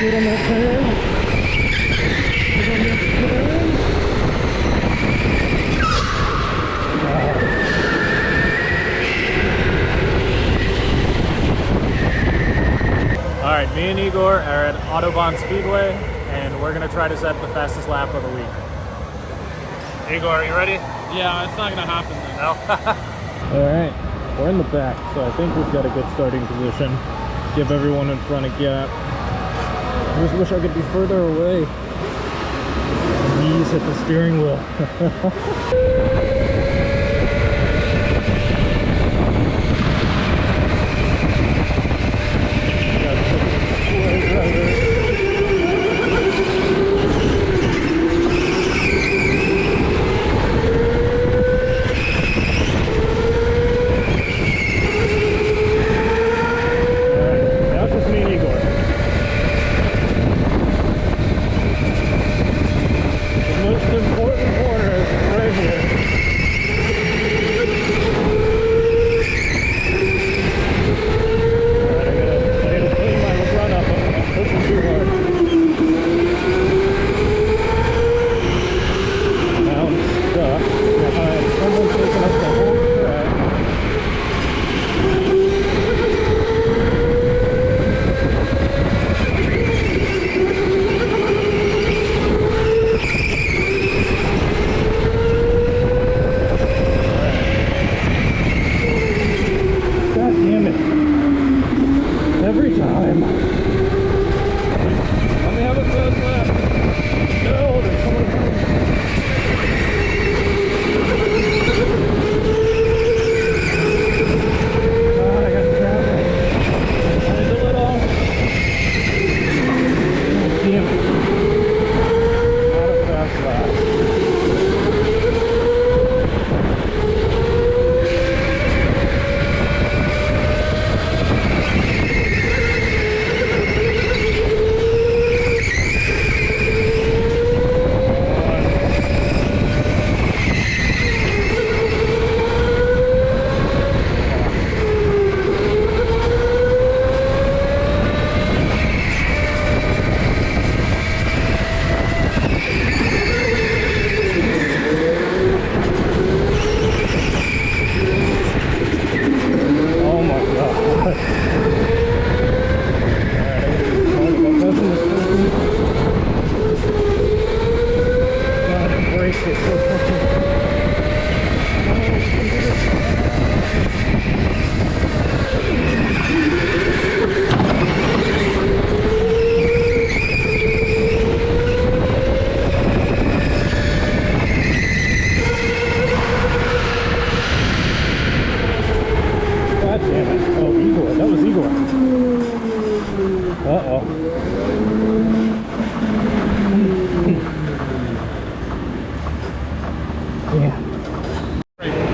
Good on that turn. Good on that turn. Alright, me and Igor are at Autobahn Speedway, and we're going to try to set the fastest lap of the week. Igor, are you ready? Yeah, it's not going to happen then. No? Alright, we're in the back, so I think we've got a good starting position. Give everyone in front a gap. I just wish I could be further away. My knees hit the steering wheel.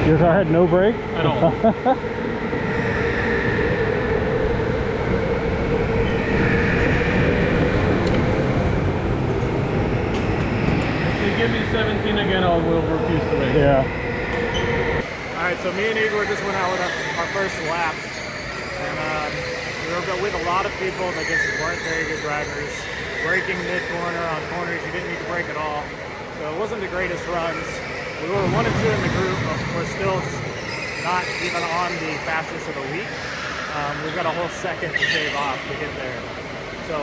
Your car had no brake? At all. If they give me 17 again, I will refuse to race. Yeah. Alright, so me and Igor just went out with our first laps. And we were with a lot of people that just weren't very good drivers. Braking mid-corner on corners, you didn't need to brake at all. So it wasn't the greatest runs. We were 1 and 2 in the group, but we're still not even on the fastest of the week. We've got a whole second to shave off to get there. So,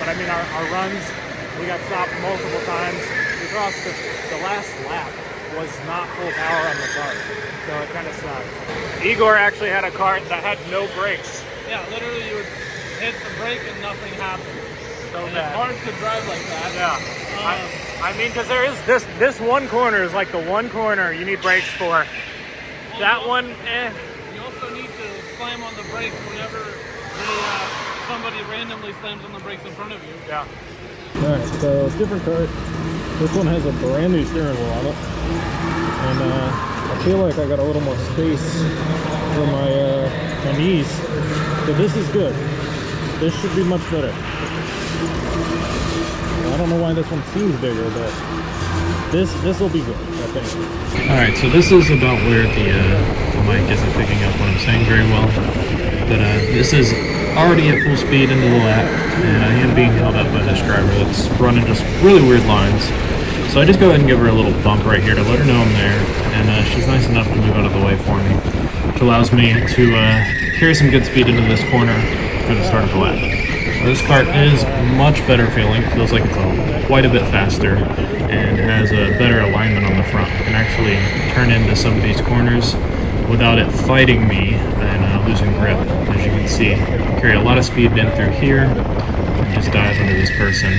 but I mean, our runs, we got stopped multiple times. We crossed the last lap was not full power on the car, so it kind of sucked. Igor actually had a car that had no brakes. Yeah, literally you would hit the brake and nothing happened. So and bad. It's hard to drive like that. Yeah. I mean, because there is this one corner is like the one corner you need brakes for. Well, That one, eh. You also need to slam on the brakes whenever somebody randomly slams on the brakes in front of you. Yeah. Alright, so different car. This one has a brand new steering wheel on it. And I feel like I got a little more space for my knees. So this is good. This should be much better. I don't know why this one seems bigger, but this will be good, I think. Alright, so this is about where the mic isn't picking up what I'm saying very well. But this is already at full speed into the lap, and I am being held up by this driver that's running just really weird lines. So I just go ahead and give her a little bump right here to let her know I'm there, and she's nice enough to move out of the way for me, which allows me to carry some good speed into this corner for the start of the lap. This kart is much better feeling. It feels like it's quite a bit faster and has a better alignment on the front. I can actually turn into some of these corners without it fighting me and losing grip. As you can see, I carry a lot of speed in through here and just dive into this person.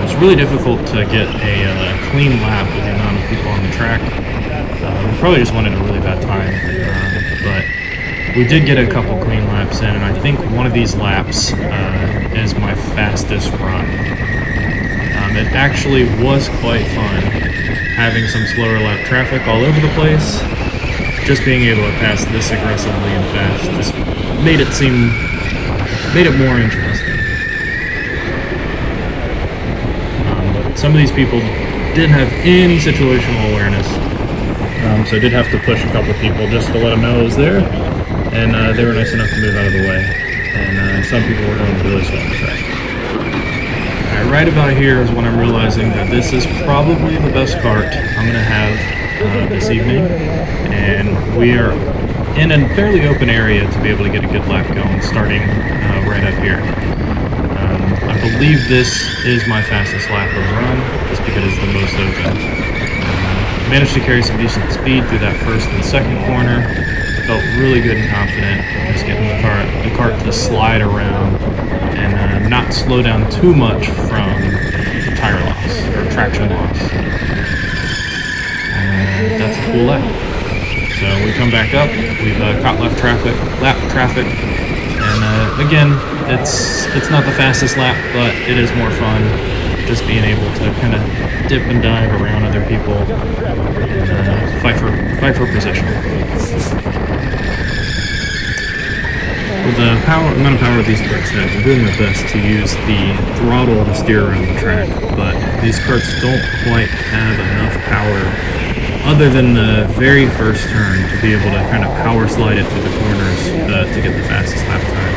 It's really difficult to get a clean lap with the amount of people on the track. We probably just wanted a really bad time, but we did get a couple clean laps in, and I think one of these laps is my fastest run. It actually was quite fun having some slower lap traffic all over the place. Just being able to pass this aggressively and fast just made it more interesting. Some of these people didn't have any situational awareness, so I did have to push a couple people just to let them know I was there, and they were nice enough to move out of the way, and some people were going really slow on the track. Right about here is when I'm realizing that this is probably the best kart I'm going to have this evening, and we are in a fairly open area to be able to get a good lap going, starting right up here. I believe this is my fastest lap of the run, just because it's the most open. Managed to carry some decent speed through that first and second corner. Felt really good and confident, just getting the cart to slide around and not slow down too much from tire loss or traction loss. That's a cool lap. So we come back up, we've caught lap traffic, and again, it's not the fastest lap, but it is more fun just being able to kind of dip and dive around other people and fight for position. With the amount of power these karts have, I'm doing my best to use the throttle to steer around the track, but these karts don't quite have enough power other than the very first turn to be able to kind of power slide it through the corners to get the fastest lap time.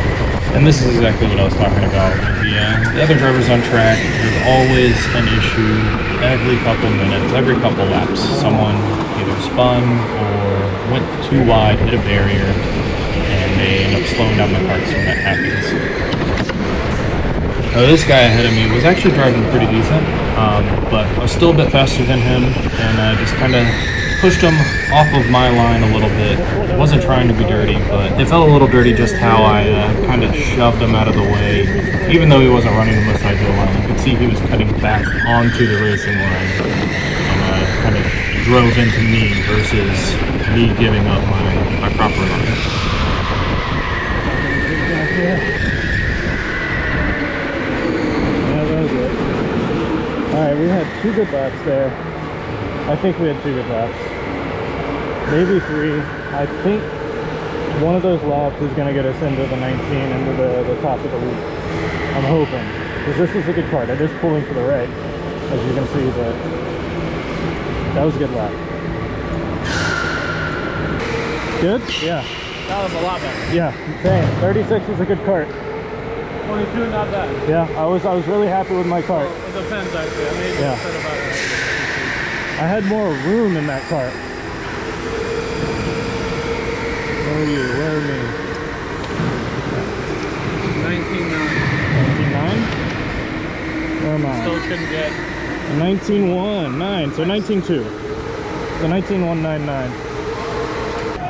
And this is exactly what I was talking about. The other drivers on track, there's always an issue every couple minutes, every couple laps. Someone either spun or went too wide, hit a barrier, and they end up slowing down the karts when that happens. This guy ahead of me was actually driving pretty decent, but I was still a bit faster than him, and I just kind of pushed him off of my line a little bit. I wasn't trying to be dirty, but it felt a little dirty just how I kind of shoved him out of the way, even though he wasn't running the most ideal line. You could see he was cutting back onto the racing line and kind of drove into me versus me giving up my proper line. Alright, we had 2 good laps there. I think we had 2 good laps. Maybe 3. I think one of those laps is going to get us into the 19, into the top of the week. I'm hoping. Because this is a good kart. It is pulling to the right, as you can see, but that was a good lap. Good? Yeah. That was a lot better. Yeah, same. 36 was a good kart. 22, not bad. Yeah, I was really happy with my kart. Well, it depends, actually. I may be upset about it. I had more room in that kart. Where are you? Where are me? 19.9. 19.9? Where am I? Still couldn't get. 19.1.9, so 19.2. So 19.199.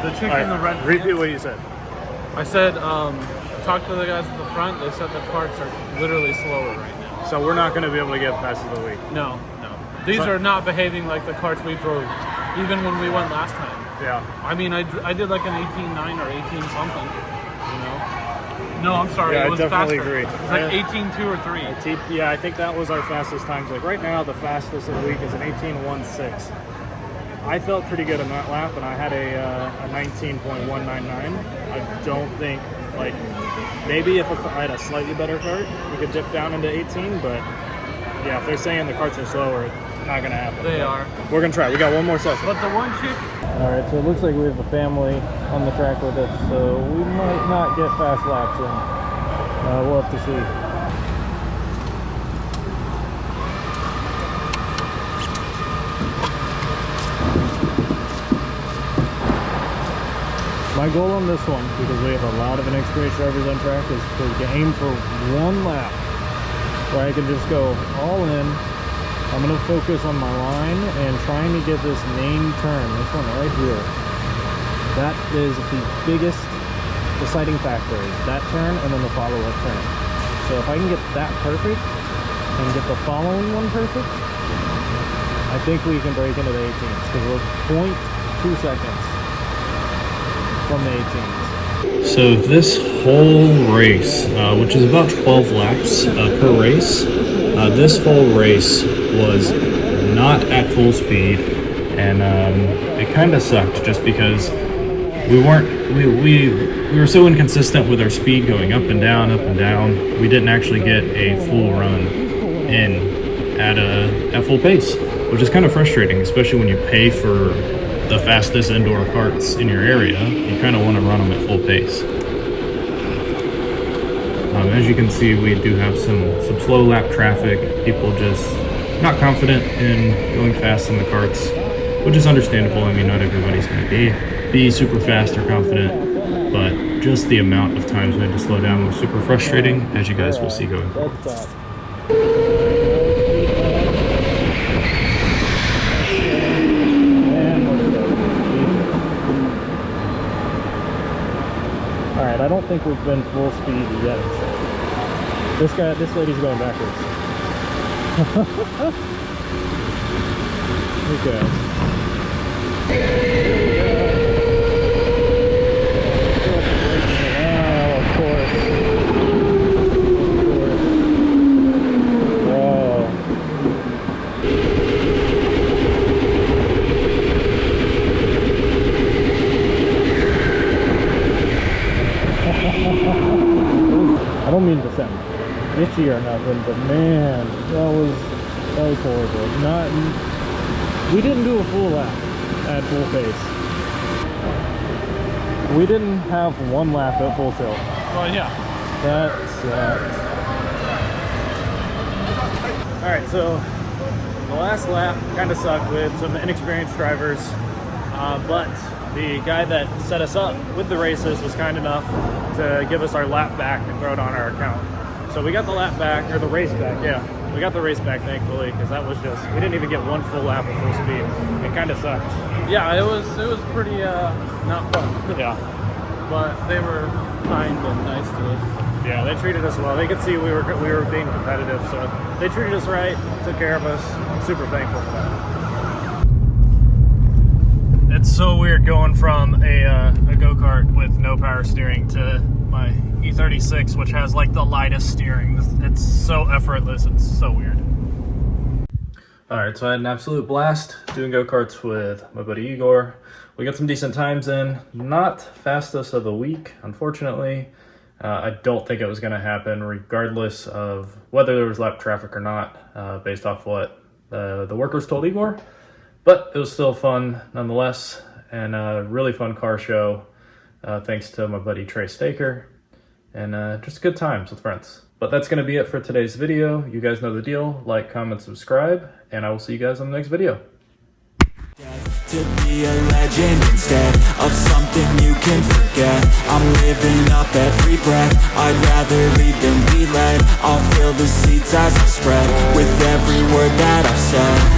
The chick in the red. Repeat what you said. I said, talk to the guys at the front. They said the karts are literally slower right now. So we're not going to be able to get fast of the week. No. These are not behaving like the karts we drove, even when we went last time. Yeah. I mean, I did like an 18.9 or 18 something, you know? No, I'm sorry. Yeah, it was I definitely faster. agree. It was like 18.2 or 3. Yeah, I think that was our fastest times. Like right now, the fastest of the week is an 18.16. I felt pretty good on that lap, and I had a 19.199. I don't think, like, maybe if I had a slightly better kart, we could dip down into 18, but yeah, if they're saying the karts are slower, not gonna happen. They are. We're gonna try. We got one more session. But the one chick. All right, so it looks like we have a family on the track with us, so we might not get fast laps in. We'll have to see. My goal on this one, because we have a lot of inexperienced drivers on track, is to aim for one lap where I can just go all in. I'm going to focus on my line and trying to get this main turn, this one right here. That is the biggest deciding factor, is that turn and then the follow-up turn. So if I can get that perfect and get the following one perfect, I think we can break into the 18s, because we're 0.2 seconds from the 18s. So this whole race, which is about 12 laps per race, this whole race was not at full speed, and it kind of sucked just because we were so inconsistent with our speed going up and down, up and down. We didn't actually get a full run in at full pace, which is kind of frustrating, especially when you pay for the fastest indoor karts in your area. You kind of want to run them at full pace. As you can see, we do have some slow lap traffic. People just not confident in going fast in the karts, which is understandable. I mean, not everybody's going to be super fast or confident, but just the amount of times we had to slow down was super frustrating, as you guys will see going forward. Alright, I don't think we've been full speed yet. This lady's going backwards. Okay. Oh, of course. Whoa. I don't mean to sound itchy or nothing, but man, that was horrible. We didn't do a full lap at full pace. We didn't have one lap at full tilt. Well, yeah. That sucked. All right, so the last lap kind of sucked with some inexperienced drivers, but the guy that set us up with the races was kind enough to give us our lap back and throw it on our account. So we got the lap back, or the race back, yeah. We got the race back, thankfully, because that was just, we didn't even get one full lap at full speed. It kind of sucked. Yeah, it was pretty not fun. Yeah. But they were kind and nice to us. Yeah, they treated us well. They could see we were being competitive, so they treated us right, took care of us. I'm super thankful for that. It's so weird going from a go-kart with no power steering to my E36, which has like the lightest steering. It's so effortless. It's so weird. All right, so I had an absolute blast doing go-karts with my buddy Igor. We got some decent times in. Not fastest of the week, unfortunately. I don't think it was going to happen regardless of whether there was lap traffic or not, based off what the workers told Igor. But it was still fun nonetheless, and a really fun car show, thanks to my buddy Trey Staker, and just good times with friends. But that's going to be it for today's video. You guys know the deal. Like, comment, subscribe, and I will see you guys on the next video. To be a legend instead of something you can forget. I'm living up every breath. I'd rather lead than be led. I'll fill the seats as I spread with every word that I've said.